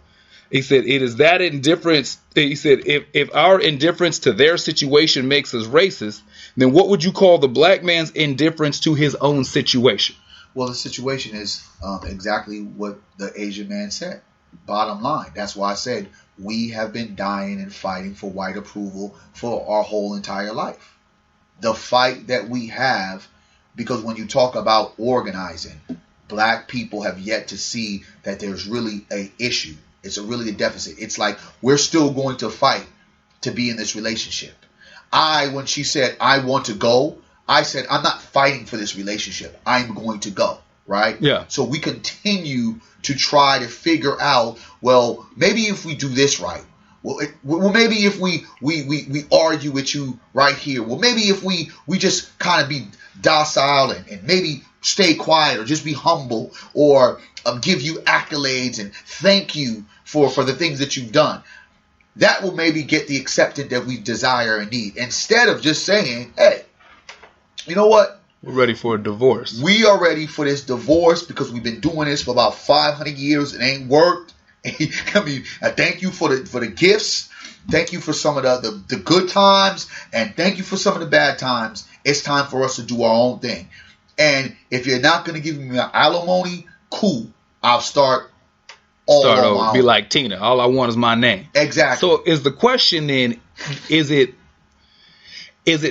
He said, it is that indifference. He said, if our indifference to their situation makes us racist, then what would you call the black man's indifference to his own situation? Well, the situation is exactly what the Asian man said. Bottom line. That's why I said we have been dying and fighting for white approval for our whole entire life. The fight that we have, because when you talk about organizing, black people have yet to see that there's really an issue. It's really a deficit. It's like we're still going to fight to be in this relationship. When she said, I want to go, I said, I'm not fighting for this relationship. I'm going to go. Right? Yeah. So we continue to try to figure out, well, maybe if we do this right. Well, maybe if we argue with you right here. Well, maybe if we just kind of be docile and maybe stay quiet or just be humble or give you accolades and thank you for the things that you've done. That will maybe get the acceptance that we desire and need. Instead of just saying, hey, you know what? We're ready for a divorce. We are ready for this divorce because we've been doing this for about 500 years. It ain't worked. I mean, thank you for the gifts. Thank you for some of the good times. And thank you for some of the bad times. It's time for us to do our own thing. And if you're not going to give me an alimony, cool. I'll start over. Be like Tina. All I want is my name. Exactly. So is the question then, is it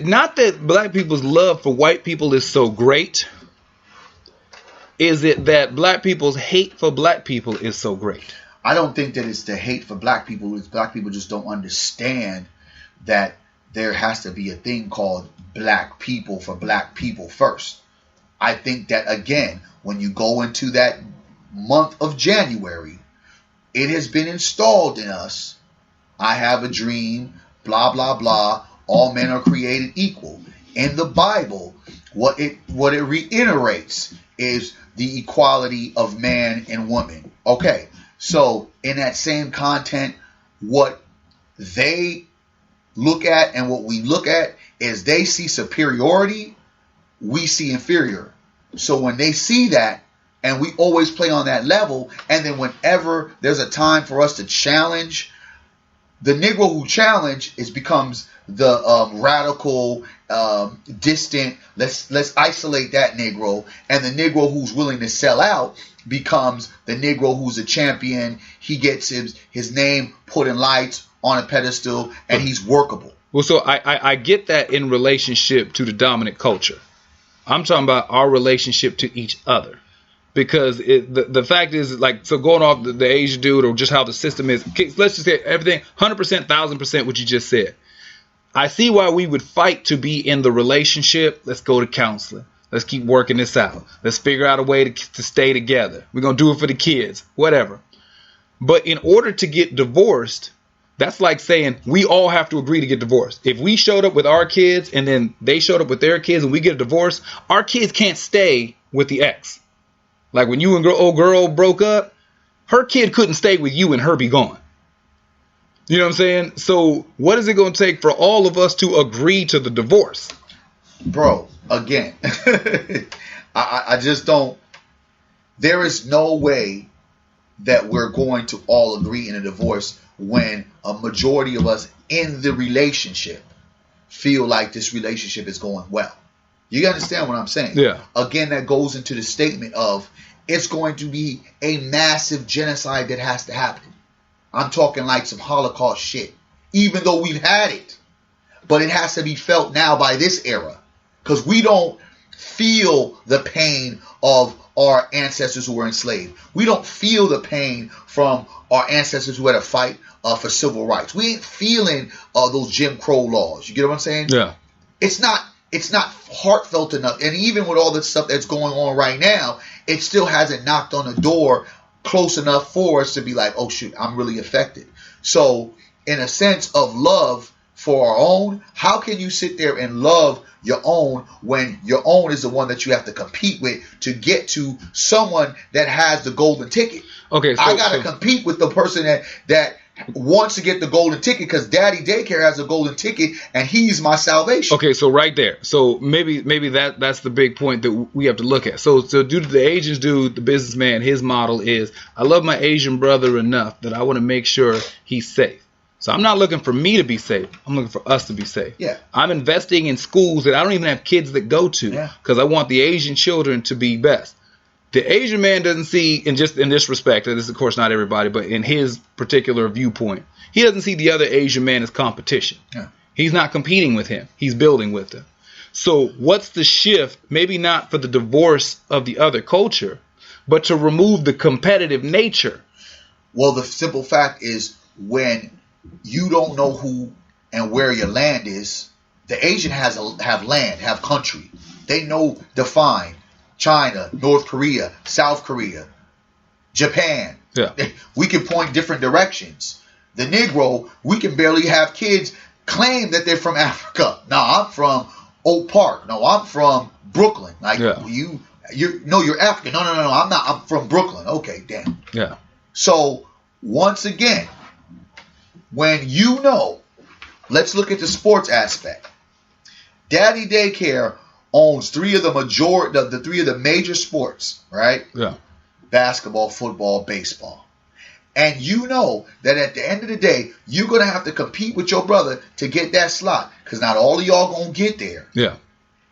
not that black people's love for white people is so great? Is it that black people's hate for black people is so great? I don't think that it's the hate for black people. It's black people just don't understand that there has to be a thing called black people for black people first. I think that, again, when you go into that month of January, it has been installed in us. I have a dream, blah, blah, blah. All men are created equal. In the Bible, what it reiterates is the equality of man and woman. Okay, so in that same content, what they look at and what we look at is they see superiority, we see inferior. So when they see that, and we always play on that level, and then whenever there's a time for us to challenge, the Negro who challenge becomes the radical, distant. Let's isolate that Negro, and the Negro who's willing to sell out becomes the Negro who's a champion. He gets his name put in lights on a pedestal, and he's workable. Well, so I get that in relationship to the dominant culture. I'm talking about our relationship to each other. Because the fact is, like, so going off the Asian dude or just how the system is, let's just say everything 100%, 1,000% what you just said. I see why we would fight to be in the relationship. Let's go to counseling. Let's keep working this out. Let's figure out a way to stay together. We're going to do it for the kids, whatever. But in order to get divorced, that's like saying we all have to agree to get divorced. If we showed up with our kids and then they showed up with their kids and we get a divorce, our kids can't stay with the ex. Like when you and old girl broke up, her kid couldn't stay with you and her be gone. You know what I'm saying? So what is it going to take for all of us to agree to the divorce? Bro, again, I just don't. There is no way that we're going to all agree in a divorce when a majority of us in the relationship feel like this relationship is going well. You understand what I'm saying? Yeah. Again, that goes into the statement of it's going to be a massive genocide that has to happen. I'm talking like some Holocaust shit, even though we've had it. But it has to be felt now by this era, because we don't feel the pain of our ancestors who were enslaved. We don't feel the pain from our ancestors who had to fight for civil rights. We ain't feeling those Jim Crow laws. You get what I'm saying? Yeah. It's not heartfelt enough. And even with all the stuff that's going on right now, it still hasn't knocked on the door close enough for us to be like, oh shoot, I'm really affected. So in a sense of love for our own, how can you sit there and love your own when your own is the one that you have to compete with to get to someone that has the golden ticket? Okay, so, I gotta compete with the person that wants to get the golden ticket because Daddy Daycare has a golden ticket and he's my salvation. Okay, so right there. So maybe that's the big point that we have to look at. So due to the Asian dude, the businessman, his model is, I love my Asian brother enough that I want to make sure he's safe. So I'm not looking for me to be safe. I'm looking for us to be safe. Yeah. I'm investing in schools that I don't even have kids that go to because I want the Asian children to be best. The Asian man doesn't see, in this respect, and this is of course not everybody, but in his particular viewpoint, he doesn't see the other Asian man as competition. Yeah. He's not competing with him. He's building with him. So what's the shift? Maybe not for the divorce of the other culture, but to remove the competitive nature. Well, the simple fact is when you don't know who and where your land is, the Asian have land, have country. They know, define. China, North Korea, South Korea, Japan. Yeah. We can point different directions. The Negro, we can barely have kids claim that they're from Africa. No, I'm from Oak Park. No, I'm from Brooklyn. Like you're African. No, I'm not. I'm from Brooklyn. Okay, damn. Yeah. So once again, when you know, let's look at the sports aspect. Daddy Daycare owns three of the major sports, right? Yeah. Basketball, football, baseball. And you know that at the end of the day, you're going to have to compete with your brother to get that slot because not all of y'all going to get there. Yeah.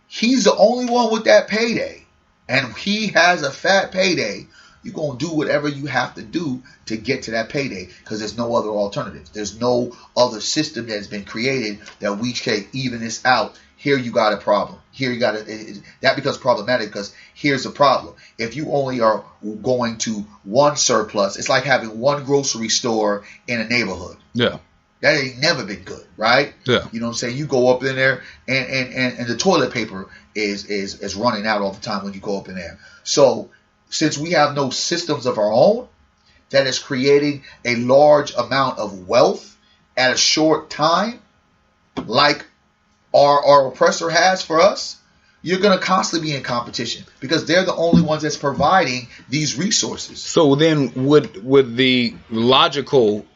He's the only one with that payday. And he has a fat payday. You're going to do whatever you have to do to get to that payday because there's no other alternative. There's no other system that's been created that we can even this out. Here you got a problem. Here you got that becomes problematic because here's the problem. If you only are going to one surplus, it's like having one grocery store in a neighborhood. Yeah. That ain't never been good, right? Yeah. You know what I'm saying? You go up in there and the toilet paper is running out all the time when you go up in there. So since we have no systems of our own, that is creating a large amount of wealth at a short time, like our oppressor has for us, you're going to constantly be in competition because they're the only ones that's providing these resources. So then would the logical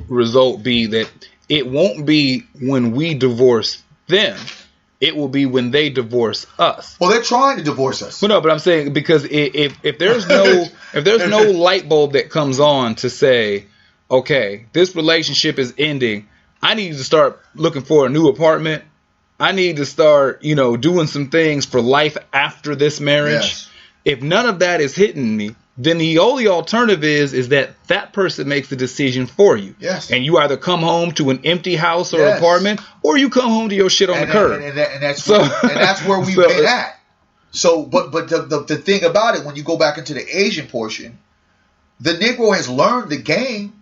result be that it won't be when we divorce them, it will be when they divorce us? Well, they're trying to divorce us. Well, no, but I'm saying because if there's no light bulb that comes on to say, okay, this relationship is ending, I need to start looking for a new apartment. I need to start, doing some things for life after this marriage. Yes. If none of that is hitting me, then the only alternative is that person makes the decision for you. Yes. And you either come home to an empty house or apartment, or you come home to your shit on the curb. And that's where we've been at. So, but the thing about it, when you go back into the Asian portion, the Negro has learned the game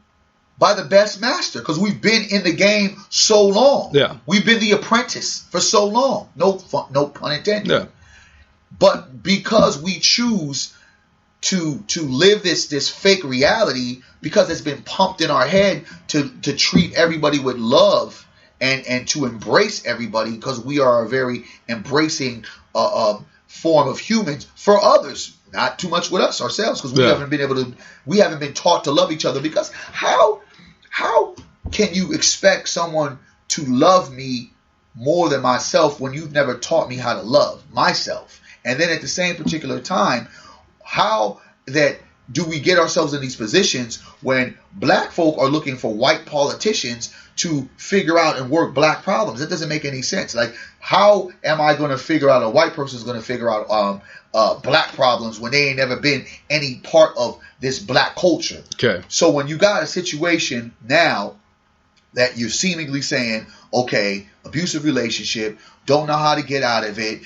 by the best master, because we've been in the game so long. Yeah. We've been the apprentice for so long. No pun intended. Yeah. But because we choose to live this fake reality, because it's been pumped in our head to treat everybody with love and to embrace everybody, because we are a very embracing form of humans for others. Not too much with us ourselves, because we haven't been taught to love each other. Because how can you expect someone to love me more than myself when you've never taught me how to love myself? And then at the same particular time, how that do we get ourselves in these positions when black folk are looking for white politicians to figure out and work black problems? That doesn't make any sense. Like, how am I going to figure out, a white person's going to figure out black problems when they ain't never been any part of this black culture? Okay. So when you got a situation now that you're seemingly saying, okay, abusive relationship, don't know how to get out of it,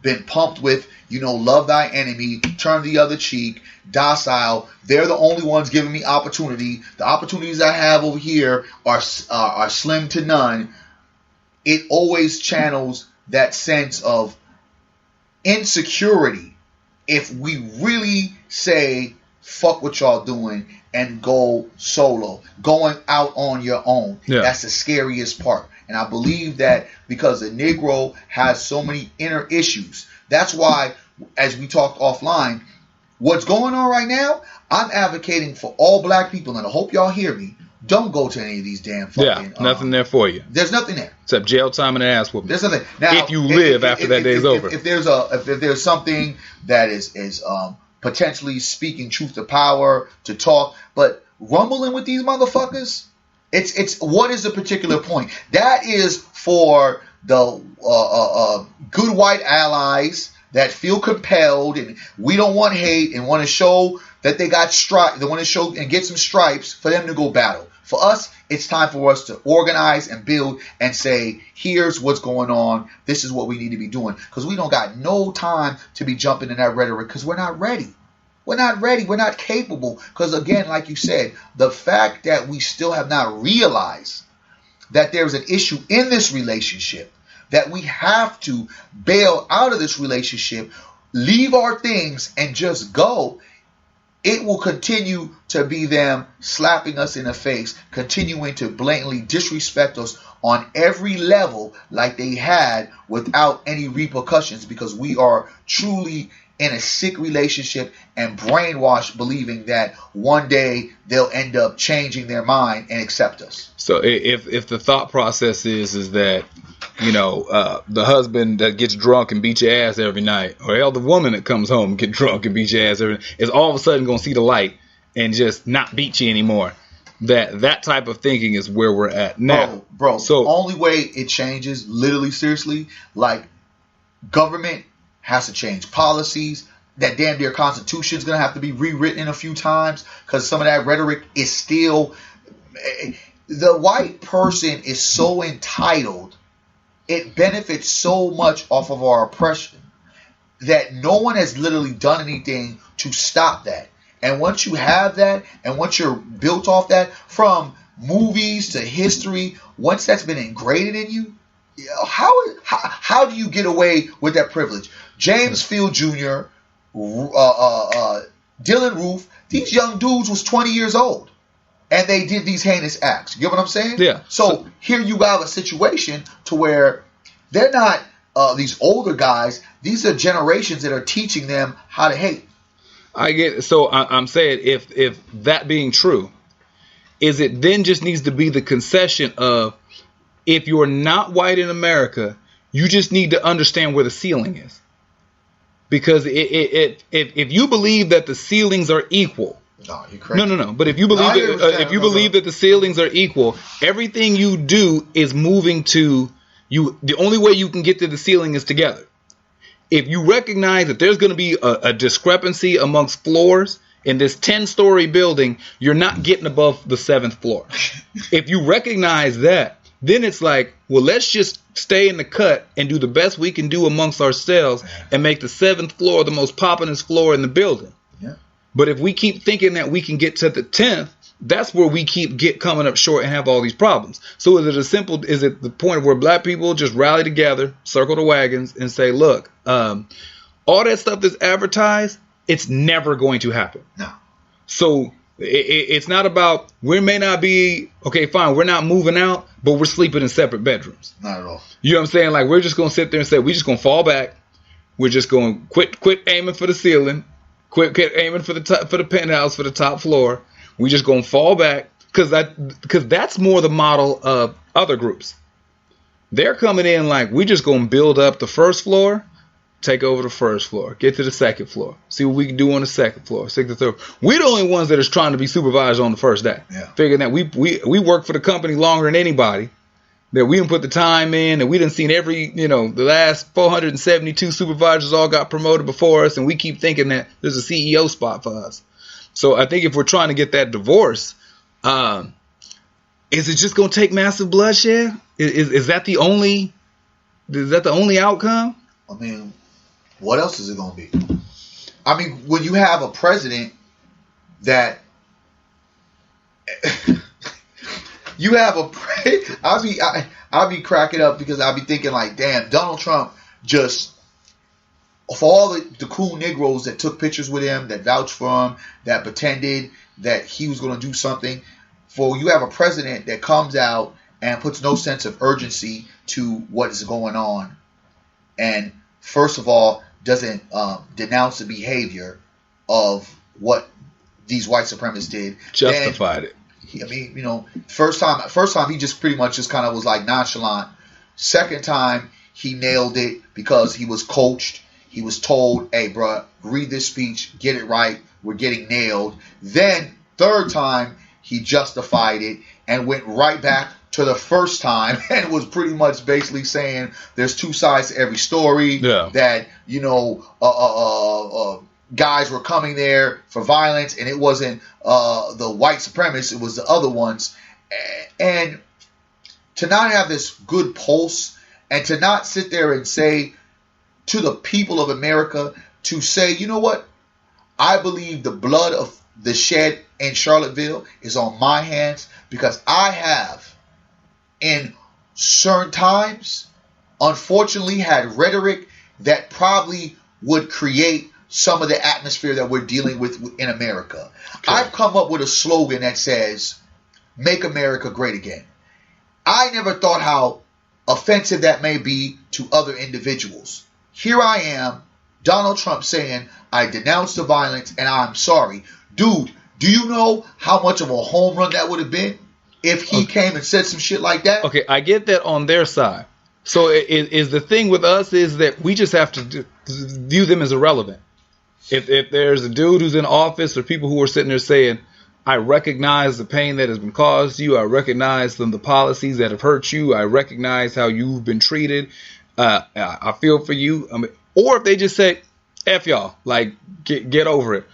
been pumped with, love thy enemy, turn the other cheek, docile, they're the only ones giving me opportunity. The opportunities I have over here are slim to none. It always channels that sense of insecurity if we really say, fuck what y'all doing and go solo, going out on your own. Yeah. That's the scariest part. And I believe that because the Negro has so many inner issues. That's why, as we talked offline, what's going on right now, I'm advocating for all black people, and I hope y'all hear me. Don't go to any of these damn fucking... Yeah, nothing there for you. There's nothing there. Except jail time and ass whooping. There's nothing. Now, if you live after that day's over. If there's something that is potentially speaking truth to power, to talk, but rumbling with these motherfuckers, it's what is the particular point? That is for the good white allies that feel compelled, and we don't want hate and want to show that they got stripes. They want to show and get some stripes for them to go battle. For us, it's time for us to organize and build and say, here's what's going on. This is what we need to be doing. Because we don't got no time to be jumping in that rhetoric, because we're not ready. We're not ready. We're not capable. Because again, like you said, the fact that we still have not realized that there's an issue in this relationship, that we have to bail out of this relationship, leave our things and just go, it will continue to be them slapping us in the face, continuing to blatantly disrespect us on every level like they had without any repercussions, because we are truly in a sick relationship and brainwashed, believing that one day they'll end up changing their mind and accept us. So if the thought process is that, the husband that gets drunk and beats your ass every night, or hell, the woman that comes home and get drunk and beats your ass every night, is all of a sudden going to see the light and just not beat you anymore. That type of thinking is where we're at now. Bro, so the only way it changes, literally, seriously, like, government has to change policies. That damn near constitution is going to have to be rewritten a few times, because some of that rhetoric is still... The white person is so entitled, it benefits so much off of our oppression, that no one has literally done anything to stop that. And once you have that, and once you're built off that, from movies to history, once that's been ingrained in you, how do you get away with that privilege? James Field Jr., Dylan Roof, these young dudes was 20 years old, and they did these heinous acts. You get what I'm saying? Yeah. So here you have a situation to where they're not these older guys, these are generations that are teaching them how to hate. I get it. So I'm saying if that being true, is it then just needs to be the concession of if you're not white in America, you just need to understand where the ceiling is. Because if you believe that the ceilings are equal, no, you're crazy. No. But if you believe that the ceilings are equal, everything you do is moving to you. The only way you can get to the ceiling is together. If you recognize that there's going to be a discrepancy amongst floors in this 10-story building, you're not getting above the 7th floor. If you recognize that, then it's like, well, let's just stay in the cut and do the best we can do amongst ourselves and make the 7th floor the most populous floor in the building. Yeah. But if we keep thinking that we can get to the 10th, that's where we keep coming up short and have all these problems. So is it the point where black people just rally together, circle the wagons, and say, look, all that stuff that's advertised, it's never going to happen. No. So it's not about, we may not be, okay, fine, we're not moving out, but we're sleeping in separate bedrooms. Not at all. You know what I'm saying? Like, we're just going to sit there and say, we're just going to fall back. We're just going to quit aiming for the ceiling, quit aiming for the penthouse, for the top floor. We just gonna fall back because that's more the model of other groups. They're coming in like, we just gonna build up the first floor, take over the first floor, get to the second floor, see what we can do on the second floor, second, third. We're the only ones that is trying to be supervised on the first day. Yeah. Figuring that we work for the company longer than anybody, that we done put the time in, and we done seen the last 472 supervisors all got promoted before us, and we keep thinking that there's a CEO spot for us. So I think if we're trying to get that divorce, is it just going to take massive bloodshed? Is that the only outcome? I mean, what else is it going to be? I mean, when you have a president that you have I'll be cracking up because I'll be thinking like, damn, Donald Trump just, for all the cool Negroes that took pictures with him, that vouched for him, that pretended that he was going to do something, for you have a president that comes out and puts no sense of urgency to what is going on, and first of all doesn't denounce the behavior of what these white supremacists did. Justified it. I mean, first time he just pretty much just kind of was like nonchalant. Second time he nailed it because he was coached. He was told, hey, bro, read this speech, get it right, we're getting nailed. Then, third time, he justified it and went right back to the first time and was pretty much basically saying there's two sides to every story. Yeah. That, guys were coming there for violence, and it wasn't the white supremacists, it was the other ones. And to not have this good pulse and to not sit there and say to the people of America, to say, you know what? I believe the blood of the shed in Charlottesville is on my hands because I have, in certain times, unfortunately had rhetoric that probably would create some of the atmosphere that we're dealing with in America. Okay. I've come up with a slogan that says, make America great again. I never thought how offensive that may be to other individuals. Here I am, Donald Trump saying, I denounce the violence and I'm sorry. Dude, do you know how much of a home run that would have been if he came and said some shit like that? Okay, I get that on their side. So is the thing with us is that we just have to view them as irrelevant. If there's a dude who's in office or people who are sitting there saying, I recognize the pain that has been caused to you. I recognize the policies that have hurt you. I recognize how you've been treated. I feel for you. I mean, or if they just say, F y'all, like, get over it.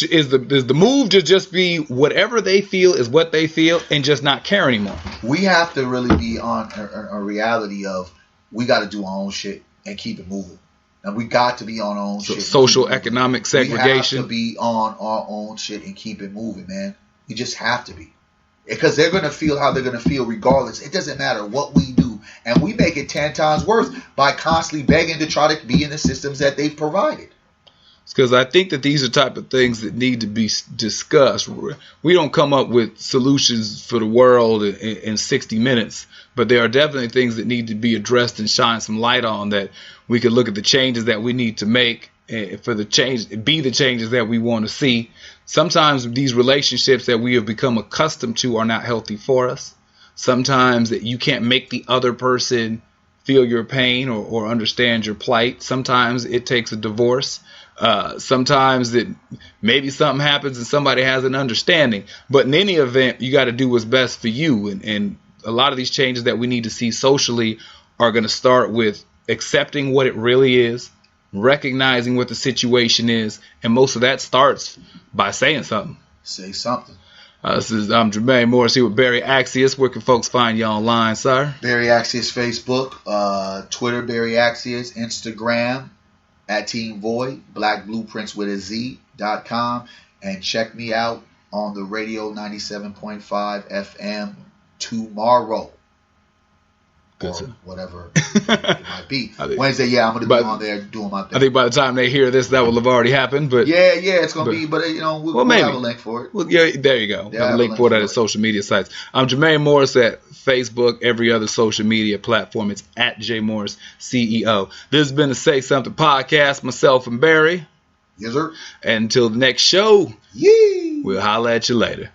Is the move to just be whatever they feel is what they feel and just not care anymore? We have to really be on a reality of we got to do our own shit and keep it moving. And we got to be on our own shit. Social, economic segregation. We have to be on our own shit and keep it moving, man. We just have to be. Because they're going to feel how they're going to feel regardless. It doesn't matter what we do. And we make it 10 times worse by constantly begging to try to be in the systems that they've provided. Because I think that these are type of things that need to be discussed. We don't come up with solutions for the world in 60 minutes, but there are definitely things that need to be addressed and shine some light on, that we could look at the changes that we need to make for the changes that we want to see. Sometimes these relationships that we have become accustomed to are not healthy for us. Sometimes that you can't make the other person feel your pain or understand your plight. Sometimes it takes a divorce. Sometimes that maybe something happens and somebody has an understanding. But in any event, you got to do what's best for you. And a lot of these changes that we need to see socially are going to start with accepting what it really is, recognizing what the situation is, and most of that starts by saying something. Say something. I'm Jermaine Morris here with Barry Accius. Where can folks find you online, sir? Barry Accius Facebook, Twitter Barry Accius, Instagram at Team Void, Black Blueprints with a Z.com, and check me out on the radio 97.5 FM tomorrow. Good, or whatever it might be. Wednesday, I'm going to be on there doing my thing. I think by the time they hear this, that will have already happened. But yeah, it's going to be. But we'll have a link for it. Well, yeah, there you go. Have a link for it at the social media sites. I'm Jermaine Morris at Facebook, every other social media platform. It's at J Morris CEO. This has been the Say Something podcast. Myself and Barry. Yes, sir. And until the next show, we'll holler at you later.